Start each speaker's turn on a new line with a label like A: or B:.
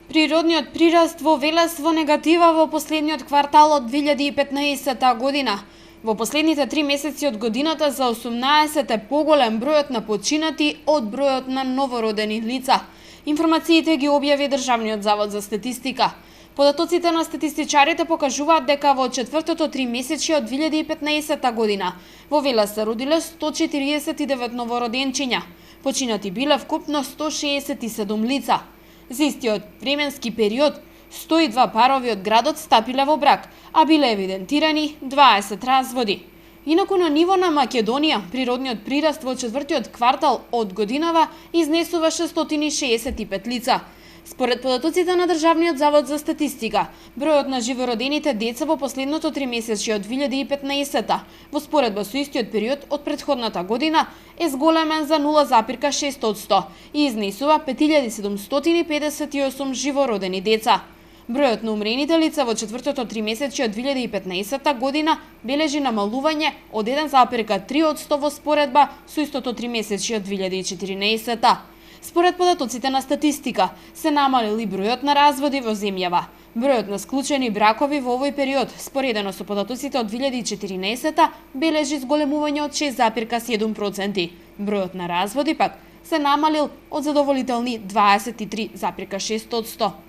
A: Природниот прираст во Велес во негатива во последниот квартал од 2015 година. Во последните 3 месеци од годината за 18 е поголем бројот на починати од бројот на новородени лица. Информациите ги објави Државниот завод за статистика. Податоците на статистичарите покажуваат дека во четвртото 3 месечи од 2015 година во Велес се родиле 149 новороденчиња. Починати биле вкупно 167 лица. За истиот временски период, 102 парови од градот стапиле во брак, а биле евидентирани 20 разводи. Инаку на ниво на Македонија, природниот прираст во четвртиот квартал од годинава изнесуваше 165 лица. Според податоците на Државниот завод за статистика, бројот на живородените деца во последното 3 месечи од 2015 во споредба со истиот период од претходната година е зголемен за 0,6% и изнесува 5758 живородени деца. Бројот на умрените лица во четвртото 3 месечи од 2015 година бележи намалување од 1,3% во споредба со истото 3 месечи од 2014. Според податоците на статистика, се намалил и бројот на разводи во земјава. Бројот на склучени бракови во овој период, споредено со податоците од 2014, бележи зголемување од 6,7%. Бројот на разводи пак се намалил од задоволителни 23,6%.